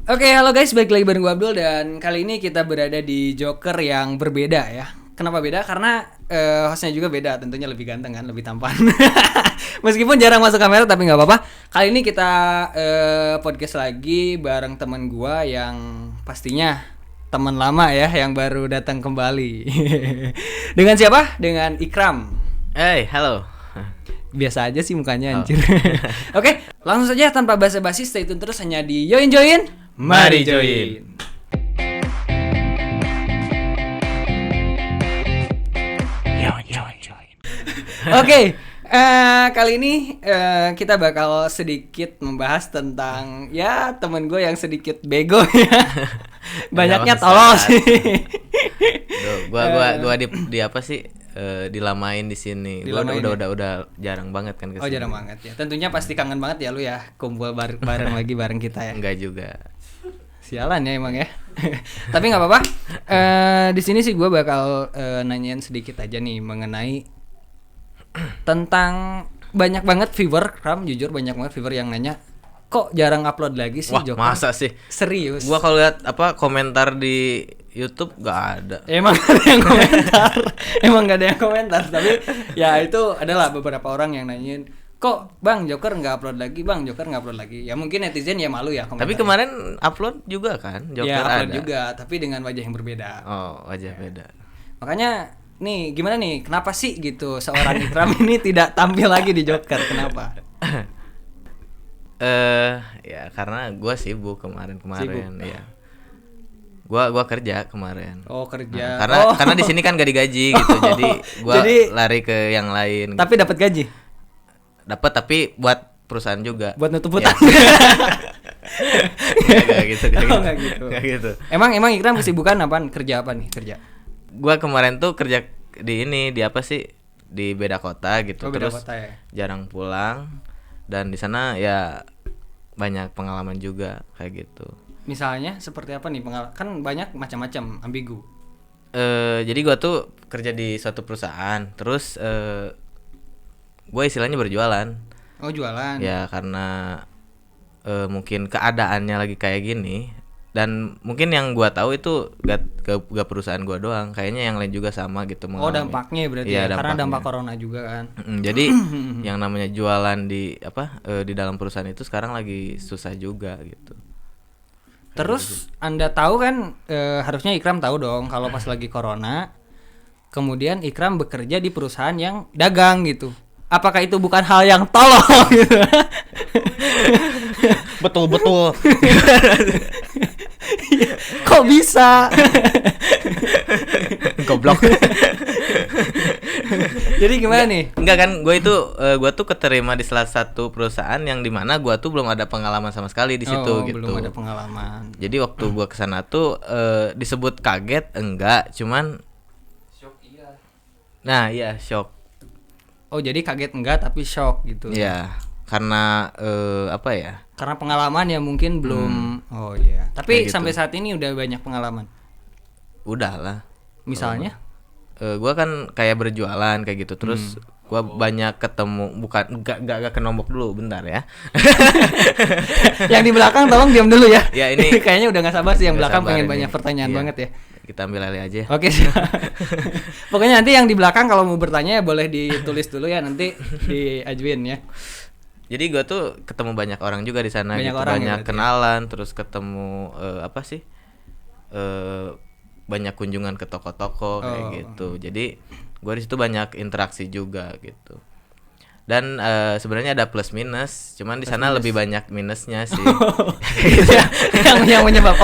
Oke, halo guys, balik lagi bareng gue Abdul dan kali ini kita berada di Joker yang berbeda ya. Kenapa beda? Karena hostnya juga beda, tentunya lebih ganteng kan, lebih tampan. Meskipun jarang masuk kamera tapi nggak apa-apa. Kali ini kita podcast lagi bareng teman gue yang pastinya teman lama ya, yang baru datang kembali. Dengan siapa? Dengan Ikram. Hey, halo. Biasa aja sih mukanya anjir. Oke, langsung saja tanpa basa-basi, stay tune terus hanya di Join. Mari join. Oke, kali ini kita bakal sedikit membahas tentang ya temen gue yang sedikit bego ya. Banyaknya tolol sih. Gua di apa sih? Dilamain di sini. Gua udah jarang banget kan kesini. Oh, jarang banget ya. Tentunya pasti kangen banget ya lu ya kumpul bareng lagi bareng kita ya. Enggak juga. Sialan ya emang ya. Tapi nggak apa-apa. Di sini sih gue bakal nanyain sedikit aja nih mengenai tentang banyak banget viewer, jujur banyak banget viewer yang nanya kok jarang upload lagi sih. Wah, Joker. masa sih? Serius. Gua kalau lihat komentar di YouTube gak ada. Emang gak ada yang komentar. Emang gak ada yang komentar. Tapi ya itu adalah beberapa orang yang nanyain, kok Bang Joker gak upload lagi, Bang Joker gak upload lagi. Ya mungkin netizen ya malu ya komentar. Tapi kemarin upload juga kan? Joker ya upload ada juga, tapi dengan wajah yang berbeda. Oh, wajah beda. Makanya nih gimana nih, kenapa sih gitu seorang Ikram ini tidak tampil lagi di Joker, kenapa? Ya karena gue sibuk kemarin Sibuk. ya. Gua kerja kemarin. Oh, kerja. Karena di sini kan gak digaji gitu. Jadi gua lari ke yang lain. Tapi dapat gaji. Dapat tapi buat perusahaan juga. Buat nutup hutang. Gak gitu. Nggak gitu. Gak gitu. Emang Ikram kesibukan apaan? Kerja apa nih? Kerja. Gua kemarin tuh kerja di apa sih? Di beda kota gitu. Oh, beda terus kota ya. jarang pulang dan di sana ya banyak pengalaman juga kayak gitu. Misalnya seperti apa nih pengalaman? Kan banyak macam-macam, ambigu. Jadi gua tuh kerja di suatu perusahaan, terus gue istilahnya berjualan. Oh, jualan. Ya karena mungkin keadaannya lagi kayak gini dan mungkin yang gua tahu itu gak perusahaan gua doang, kayaknya yang lain juga sama gitu mengalami. Oh, dampaknya berarti ya, karena dampak corona juga kan. Jadi yang namanya jualan di di dalam perusahaan itu sekarang lagi susah juga gitu. Terus Anda tahu kan harusnya Ikram tahu dong kalau pas lagi corona kemudian Ikram bekerja di perusahaan yang dagang gitu. Apakah itu bukan hal yang tolol gitu? Betul. Kok bisa? Goblok. Jadi gimana nih? Enggak kan, gue tuh keterima di salah satu perusahaan yang dimana gue tuh belum ada pengalaman sama sekali di situ gitu. Belum ada pengalaman. Jadi waktu gue kesana tuh disebut kaget enggak, cuman Shock iya. Nah iya shock. Oh, jadi kaget enggak tapi shock gitu. Iya, karena apa ya? Karena pengalaman ya mungkin belum. Oh iya. Tapi Kayak gitu. sampai saat ini udah banyak pengalaman. Udah lah. Misalnya? Gue kan kayak berjualan kayak gitu, terus gue banyak ketemu, bukan gak ke nombok dulu, bentar ya. Yang di belakang tolong diam dulu ya. Ya ini kayaknya udah nggak sabar sih yang Nggak belakang sabar pengen ini. banyak pertanyaan Iya. banget ya. Kita ambil alih aja. Oke, siap. Pokoknya nanti yang di belakang kalau mau bertanya ya boleh ditulis dulu ya, nanti diajuin ya. Jadi gue tuh ketemu banyak orang juga di sana Banyak gitu, orang ya banyak berarti ya? kenalan, terus ketemu apa sih? Banyak kunjungan ke toko-toko kayak Oh. gitu. Jadi gue di situ banyak interaksi juga gitu. Dan sebenarnya ada plus minus, cuman di sana lebih banyak minusnya sih. Gitu ya. yang menyebab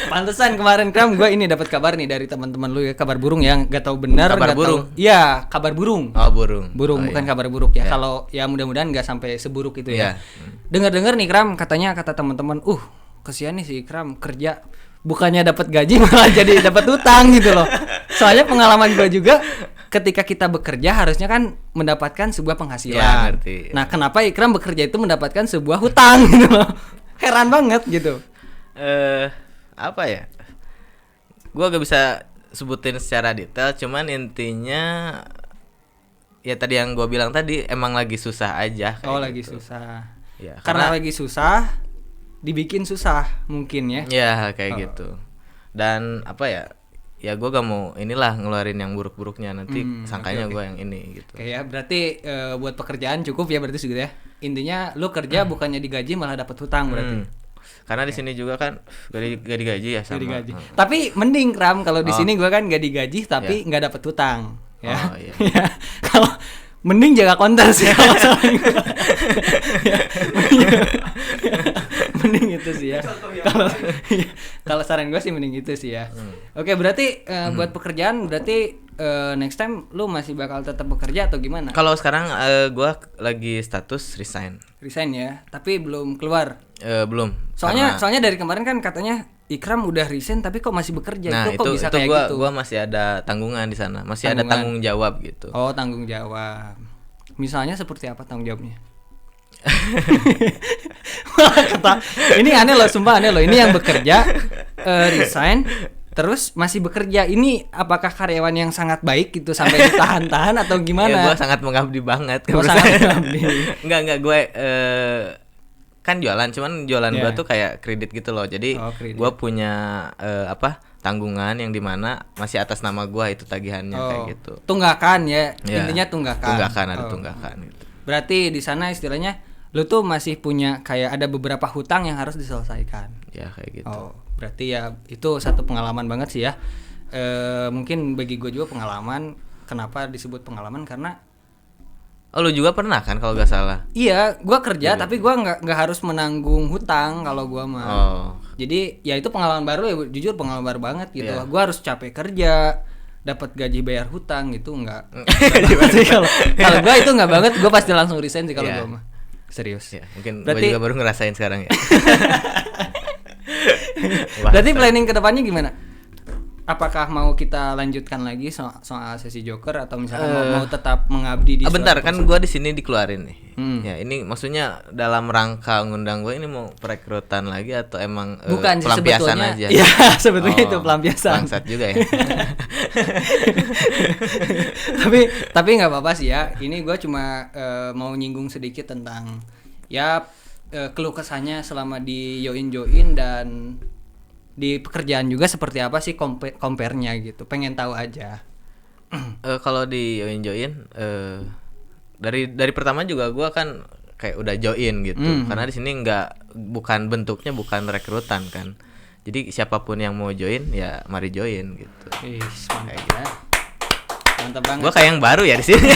pantesan kemarin Kram gue ini dapat kabar nih dari teman-teman lu ya, kabar burung yang gak tahu benar. Kabar burung? Iya, kabar burung. Oh, burung. Bukan iya. kabar buruk ya. Ya. Kalau ya mudah-mudahan nggak sampai seburuk itu ya. Iya. Dengar-dengar nih Kram, kata teman-teman, kesian nih si Kram kerja bukannya dapat gaji malah jadi dapat utang gitu loh. Soalnya pengalaman gue juga ketika kita bekerja harusnya kan mendapatkan sebuah penghasilan. Ya, ngerti. Nah, kenapa Ikram bekerja itu mendapatkan sebuah hutang gitu loh. Heran banget gitu. Apa ya? Gua gak bisa sebutin secara detail, cuman intinya ya tadi yang gua bilang tadi emang lagi susah aja. Oh, kayak lagi gitu. susah. Ya, Karena lagi susah dibikin susah mungkin ya. Ya kayak gitu. Dan apa ya? Ya gue gak mau inilah ngeluarin yang buruk-buruknya, nanti sangkanya gue yang ini gitu. Kayak berarti buat pekerjaan cukup ya berarti segitu ya. Intinya lu kerja bukannya digaji malah dapat hutang berarti. Karena di sini juga kan gak digaji ya sama. Gak digaji. Tapi mending Ram kalau di sini gua kan gak digaji tapi nggak dapat hutang ya. Oh, iya. Ya. Kalau mending jaga konten sih kalau saran gua. Ya, mending itu sih ya. Kalau saran gue sih mending itu sih ya. Oke, berarti buat pekerjaan berarti next time lu masih bakal tetap bekerja atau gimana? Kalau sekarang gue lagi status resign. Resign ya, tapi belum keluar. Belum. Soalnya dari kemarin kan katanya Ikram udah resign tapi kok masih bekerja. Nah, itu kok bisa kayak gitu? Gua masih ada tanggungan di sana, masih ada tanggung jawab gitu. Oh, tanggung jawab. Misalnya seperti apa tanggung jawabnya? Ini aneh loh, sumpah aneh loh. Ini yang bekerja resign terus masih bekerja. Ini apakah karyawan yang sangat baik gitu sampai ditahan-tahan atau gimana? Ya, gue sangat mengabdi banget. Sangat mengabdi. Enggak gue kan jualan, cuman jualan gue tuh kayak kredit gitu loh. Jadi gue punya tanggungan yang dimana masih atas nama gue itu tagihannya kayak gitu. Tunggakan ya, intinya tunggakan. Tunggakan ada tunggakan gitu. Berarti di sana istilahnya lu tuh masih punya kayak ada beberapa hutang yang harus diselesaikan. Ya kayak gitu. Oh, berarti ya itu satu pengalaman banget sih ya. Mungkin bagi gue juga pengalaman. Kenapa disebut pengalaman? Karena oh, lu juga pernah kan kalau gak salah? Iya, gue kerja tapi gue nggak harus menanggung hutang kalau gue mah. Oh. Jadi ya itu pengalaman baru ya, jujur pengalaman baru banget gitu. Yeah. Gue harus capek kerja, dapat gaji bayar hutang gitu nggak. Kalau gue itu nggak banget, gue pasti langsung resign sih kalau gue mah. Serius. Ya, mungkin gue juga baru ngerasain sekarang ya. Berarti planning kedepannya gimana? Apakah mau kita lanjutkan lagi soal sesi Joker atau misalkan mau tetap mengabdi di bentar kan gue di sini dikeluarin nih. Ya ini maksudnya dalam rangka ngundang gue ini mau perekrutan lagi atau emang bukan pelampiasan aja? Iya sebetulnya itu pelampiasan. Bangsat juga ya. tapi nggak apa-apa sih ya. Ini gue cuma mau nyinggung sedikit tentang ya keluh kesahnya selama di join dan di pekerjaan juga seperti apa sih compare-nya gitu. Pengen tahu aja. Kalau di join dari pertama juga gue kan kayak udah join gitu. Karena di sini bukan bentuknya bukan rekrutan kan. Jadi siapapun yang mau join ya mari join gitu. Kayak gitu. Mantap banget. Gue kayak yang baru ya di sini.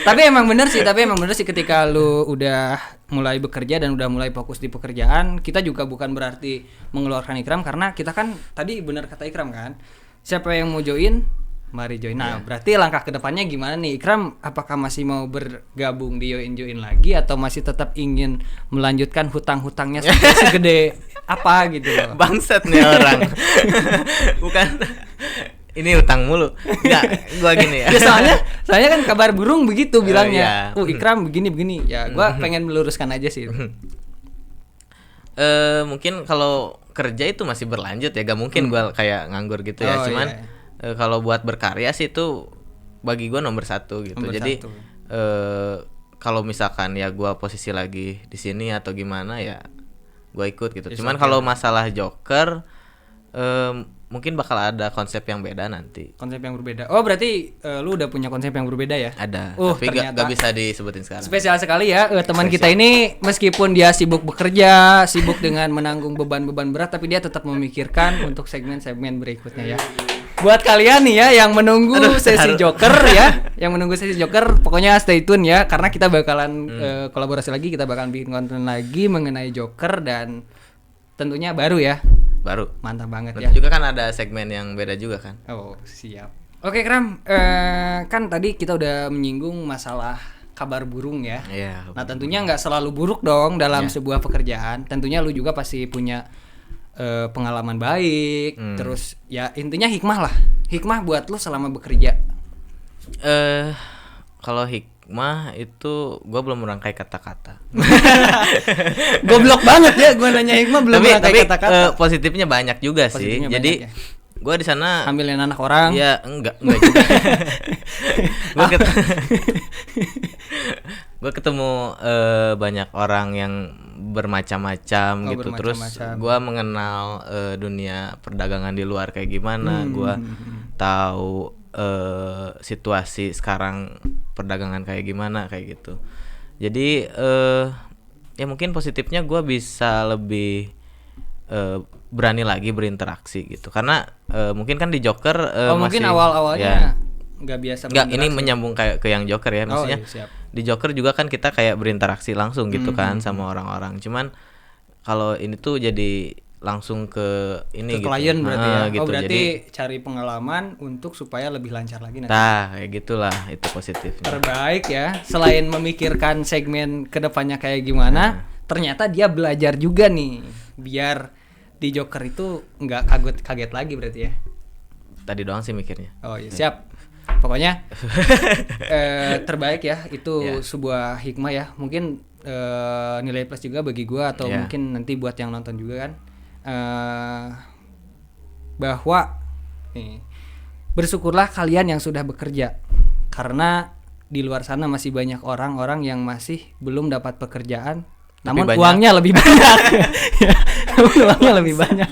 Tapi emang bener sih ketika lu udah mulai bekerja dan udah mulai fokus di pekerjaan, kita juga bukan berarti mengeluarkan Ikram karena kita kan tadi benar kata Ikram kan. Siapa yang mau join, mari join. Nah, berarti langkah kedepannya gimana nih Ikram? Apakah masih mau bergabung di join lagi atau masih tetap ingin melanjutkan hutang-hutangnya sampai segede apa gitu loh? Bangsat nih orang. Bukan. Ini utang mulu. Enggak, gua gini ya. Soalnya kan kabar burung begitu bilangnya. Ikram begini. Ya, gua pengen meluruskan aja sih. Mungkin kalau kerja itu masih berlanjut ya, gak mungkin gua kayak nganggur gitu ya. Cuman kalau buat berkarya sih itu bagi gua nomor satu gitu. Jadi kalau misalkan ya gua posisi lagi di sini atau gimana ya gua ikut gitu. Cuman kalau masalah Joker mungkin bakal ada konsep yang beda nanti. Konsep yang berbeda. Oh, berarti lu udah punya konsep yang berbeda ya? Ada. Tapi gak bisa disebutin sekarang. Spesial sekali ya teman kita ini, meskipun dia sibuk bekerja, sibuk dengan menanggung beban-beban berat, tapi dia tetap memikirkan untuk segmen-segmen berikutnya ya. Buat kalian nih ya yang menunggu sesi Joker ya, pokoknya stay tune ya karena kita bakalan kolaborasi lagi, kita bakalan bikin konten lagi mengenai Joker dan tentunya baru ya. Baru. Mantap banget ya. Juga kan ada segmen yang beda juga kan. Oh, siap. Oke, Kram. Kan tadi kita udah menyinggung masalah kabar burung ya. Iya. Nah, tentunya nggak selalu buruk dong dalam sebuah pekerjaan. Tentunya lu juga pasti punya pengalaman baik. Terus ya intinya hikmah lah. Hikmah buat lu selama bekerja. Kalau hikmah itu gue belum merangkai kata-kata. Goblok banget ya gue nanya hikmah belum merangkai kata-kata. Positifnya banyak juga sih. Jadi gue di sana ambilin anak orang. Ya enggak juga. Gue ketemu banyak orang yang bermacam-macam gitu. Terus gue mengenal dunia perdagangan di luar kayak gimana. Gue tahu situasi sekarang perdagangan kayak gimana kayak gitu. Jadi ya mungkin positifnya gue bisa lebih berani lagi berinteraksi gitu. Karena mungkin kan di Joker mungkin masih awal-awalnya ya, nggak biasa. Nggak, ini menyambung kayak ke yang Joker ya, maksudnya di Joker juga kan kita kayak berinteraksi langsung gitu kan sama orang-orang. Cuman kalau ini tuh jadi langsung ke ini ke klien berarti ya. gitu. Berarti jadi cari pengalaman untuk supaya lebih lancar lagi nanti. Nah, kayak gitulah itu positifnya. Terbaik ya. Selain memikirkan segmen kedepannya kayak gimana, ternyata dia belajar juga nih biar di Joker itu nggak kaget lagi berarti ya. Tadi doang sih mikirnya. Oh iya, siap. Pokoknya terbaik ya, itu sebuah hikmah ya. Mungkin nilai plus juga bagi gua atau mungkin nanti buat yang nonton juga kan, bahwa nih, bersyukurlah kalian yang sudah bekerja, karena di luar sana masih banyak orang-orang yang masih belum dapat pekerjaan, namun uangnya lebih banyak. Uangnya lebih banyak.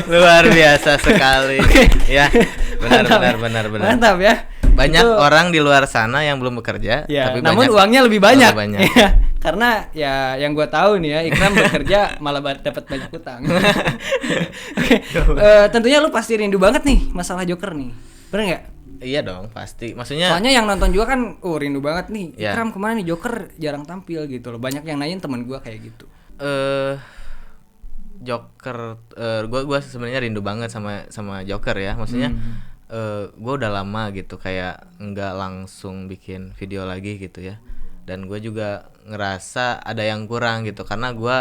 Luar biasa sekali. Ya, benar. Mantap ya. Banyak orang di luar sana yang belum bekerja, tapi namun uangnya lebih banyak. Ya, karena ya yang gue tahu nih ya, Ikram bekerja malah dapat banyak utang. Tentunya lu pasti rindu banget nih masalah Joker nih, bener nggak? Iya dong, pasti. Maksudnya soalnya yang nonton juga kan, rindu banget nih. Ikram kemana nih, Joker jarang tampil gitu loh. Banyak yang nanyain teman gue kayak gitu. Joker, gue sebenarnya rindu banget sama Joker ya. Maksudnya gue udah lama gitu kayak nggak langsung bikin video lagi gitu ya. Dan gue juga ngerasa ada yang kurang gitu karena gue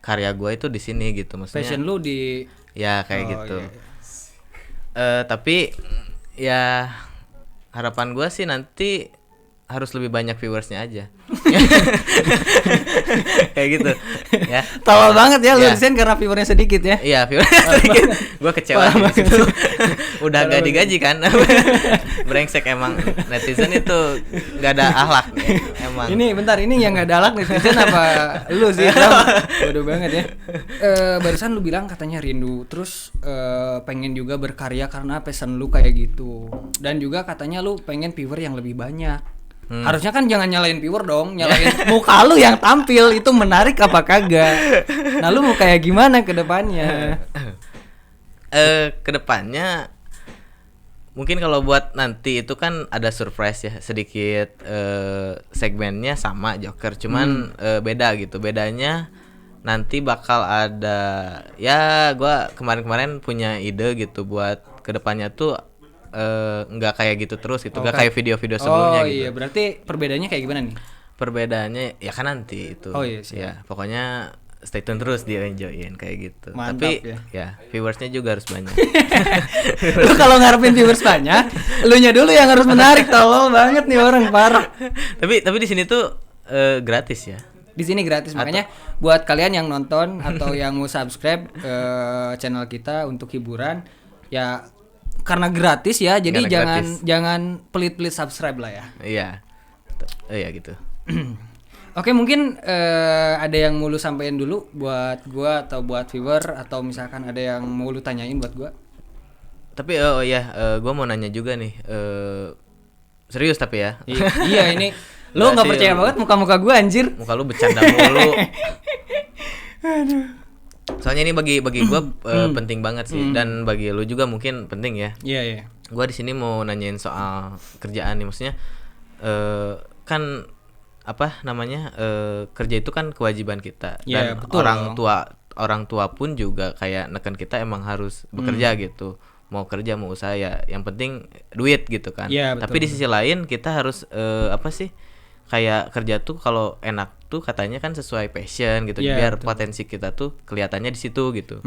karya gue itu di sini gitu. Maksudnya passion lu di ya kayak gitu. Tapi ya harapan gue sih nanti harus lebih banyak viewersnya aja. Kayak gitu ya. Tolol banget ya lu desain karena viewernya sedikit ya. Iya, viewernya sedikit. Gue kecewa gitu. Udah gak digaji kan. Brengsek emang netizen itu gak ada akhlak ya, emang. Ini bentar, ini yang gak ada akhlak netizen apa lu sih? Bodoh banget ya. Barusan lu bilang katanya rindu, terus pengen juga berkarya karena passion lu kayak gitu. Dan juga katanya lu pengen viewer yang lebih banyak. Harusnya kan jangan nyalain viewer dong, nyalain muka lu yang tampil itu menarik apa kagak. Nah lu mau kayak gimana ke depannya? Ke depannya mungkin kalau buat nanti itu kan ada surprise ya, sedikit segmennya sama Joker, cuman beda gitu. Bedanya nanti bakal ada ya, gua kemarin-kemarin punya ide gitu buat ke depannya tuh nggak kayak gitu terus gitu, nggak kayak video-video sebelumnya gitu. Iya, berarti perbedaannya kayak gimana nih? Perbedaannya ya kan nanti itu. Oh iya sih. Ya, pokoknya stay tune terus, di enjoyin kayak gitu. Mantap, tapi ya viewersnya juga harus banyak. Lu kalau ngarepin viewers banyak, elunya dulu yang harus menarik. Tolol banget nih orang, parah. Tapi di sini tuh gratis ya. Di sini gratis, makanya buat kalian yang nonton atau yang mau subscribe channel kita untuk hiburan ya, karena gratis ya, jadi jangan pelit-pelit subscribe lah ya. Iya. Iya gitu. Oke, mungkin ada yang mau lu sampein dulu buat gua atau buat viewer, atau misalkan ada yang mau lu tanyain buat gua. Tapi gua mau nanya juga nih. Serius tapi ya. Iya ini lu nggak percaya banget muka-muka gua, anjir. Muka lu bercanda mulu. Aduh. Soalnya ini bagi gue penting banget sih, dan bagi lu juga mungkin penting ya. Iya. Gue di sini mau nanyain soal kerjaan nih, maksudnya kan apa namanya, kerja itu kan kewajiban kita, dan betul. orang tua pun juga kayak neken kita emang harus bekerja gitu, mau kerja mau usaha ya, yang penting duit gitu kan. Tapi di sisi lain kita harus apa sih, kayak kerja tuh kalau enak tuh katanya kan sesuai passion gitu, biar potensi kita tuh kelihatannya di situ gitu.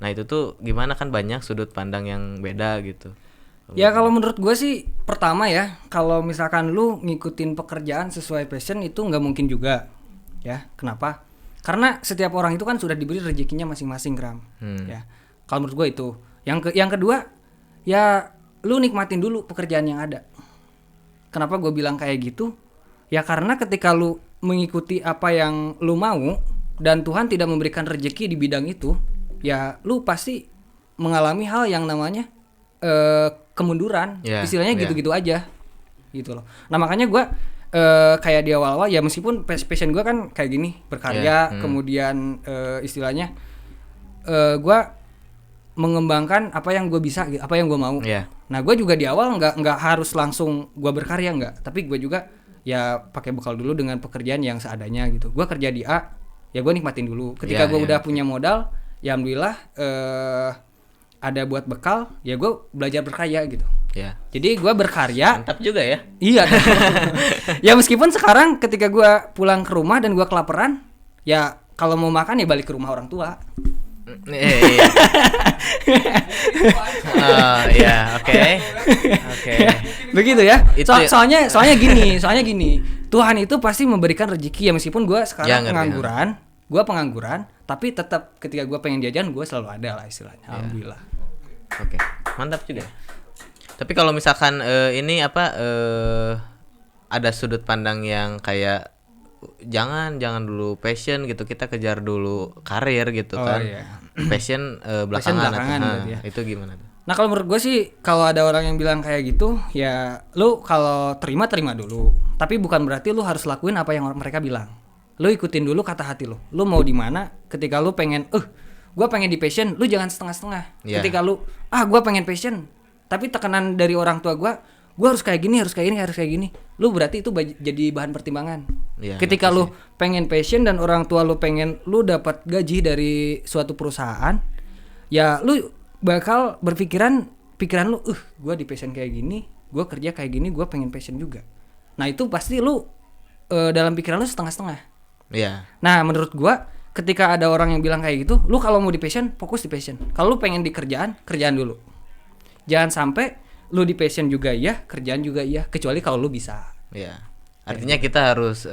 Nah itu tuh gimana, kan banyak sudut pandang yang beda gitu. Ya kalau menurut gue sih, pertama ya, kalau misalkan lu ngikutin pekerjaan sesuai passion itu nggak mungkin juga ya. Kenapa? Karena setiap orang itu kan sudah diberi rezekinya masing-masing, Kram. Ya kalau menurut gue itu. Yang kedua ya, lu nikmatin dulu pekerjaan yang ada. Kenapa gue bilang kayak gitu? Ya karena ketika lu mengikuti apa yang lu mau dan Tuhan tidak memberikan rezeki di bidang itu, ya lu pasti mengalami hal yang namanya kemunduran. Istilahnya gitu-gitu aja gitu loh. Nah makanya gue kayak di awal-awal ya meskipun passion gue kan kayak gini berkarya, kemudian istilahnya gue mengembangkan apa yang gue bisa, apa yang gue mau. Nah gue juga di awal nggak harus langsung gue berkarya, nggak, tapi gue juga ya pakai bekal dulu dengan pekerjaan yang seadanya gitu. Gue kerja di A, ya gue nikmatin dulu. Ketika gue udah punya modal, ya alhamdulillah ada buat bekal, ya gue belajar berkarya gitu. Jadi gue berkarya. Mantap juga ya. Iya. Ya meskipun sekarang ketika gue pulang ke rumah dan gue kelaparan, ya kalau mau makan ya balik ke rumah orang tua. Oke. Begitu ya. Soalnya gini. Tuhan itu pasti memberikan rezeki ya meskipun gue sekarang pengangguran, tapi tetap ketika gue pengen jajan gue selalu ada lah istilahnya. Alhamdulillah. Oke. Mantap juga. Tapi kalau misalkan ada sudut pandang yang kayak jangan dulu passion gitu, kita kejar dulu karir gitu kan. Passion belakangan ya. Itu gimana tuh? Nah kalau menurut gue sih kalau ada orang yang bilang kayak gitu, ya lu kalau terima dulu, tapi bukan berarti lu harus lakuin apa yang mereka bilang. Lu ikutin dulu kata hati lu mau di mana. Ketika lu pengen gue pengen di passion, lu jangan setengah-setengah. Ketika lu gue pengen passion tapi tekanan dari orang tua gue harus kayak gini, lu berarti itu jadi bahan pertimbangan. Ketika lu pengen passion dan orang tua lu pengen lu dapat gaji dari suatu perusahaan, ya lu bakal pikiran lu, gue di passion kayak gini, gue kerja kayak gini, gue pengen passion juga. Nah itu pasti lu dalam pikiran lu setengah-setengah. Nah menurut gue ketika ada orang yang bilang kayak gitu, lu kalau mau di passion fokus di passion. Kalau lu pengen di kerjaan dulu. Jangan sampai lu di passion juga iya, kerjaan juga iya, kecuali kalau lu bisa. Artinya kita harus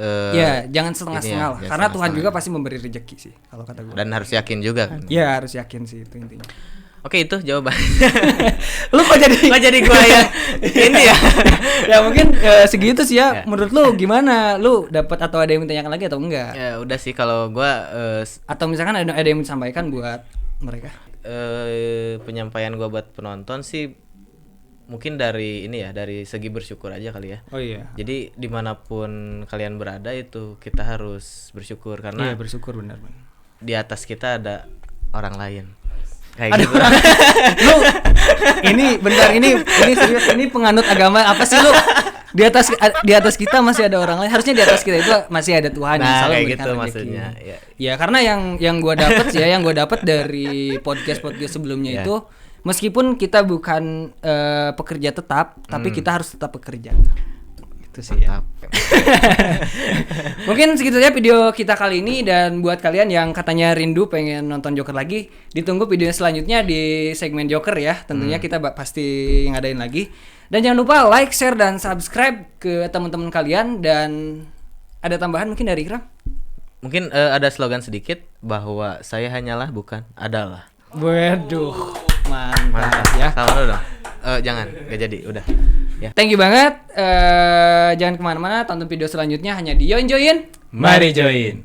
jangan setengah-setengah lah. Karena Tuhan juga pasti memberi rezeki sih kalau kata gue. Dan harus yakin juga kan. Iya, harus yakin sih itu intinya. Oke, itu jawabannya. Lu kok jadi gua ya ini ya. Ya mungkin segitu sih ya. Menurut lu gimana? Lu dapat atau ada yang ditanyakan lagi atau enggak? Ya udah sih kalau gua atau misalkan ada yang disampaikan buat mereka. Penyampaian gua buat penonton sih mungkin dari segi bersyukur aja kali ya. Jadi dimanapun kalian berada itu kita harus bersyukur karena bersyukur benar. Di atas kita ada orang lain. Kayak gitu. Lu ini bentar ini serius, ini penganut agama apa sih lu? Di atas kita masih ada orang lain. Harusnya di atas kita itu masih ada Tuhan yang selalu memberikan rezeki. Maksudnya. Ya karena yang gua dapat dari podcast sebelumnya itu meskipun kita bukan pekerja tetap, tapi kita harus tetap bekerja. Itu sih ya. Mungkin segitu aja video kita kali ini, dan buat kalian yang katanya rindu pengen nonton Joker lagi, ditunggu video selanjutnya di segmen Joker ya. Tentunya kita pasti ngadain lagi. Dan jangan lupa like, share, dan subscribe ke teman-teman kalian. Dan ada tambahan mungkin dari Ikram? Mungkin ada slogan sedikit bahwa saya hanyalah bukan adalah. Waduh, mantap ya. Sama dulu dong. Jangan, gak jadi, udah. Ya. Thank you banget. Jangan kemana-mana, tonton video selanjutnya hanya di Join. Mari join.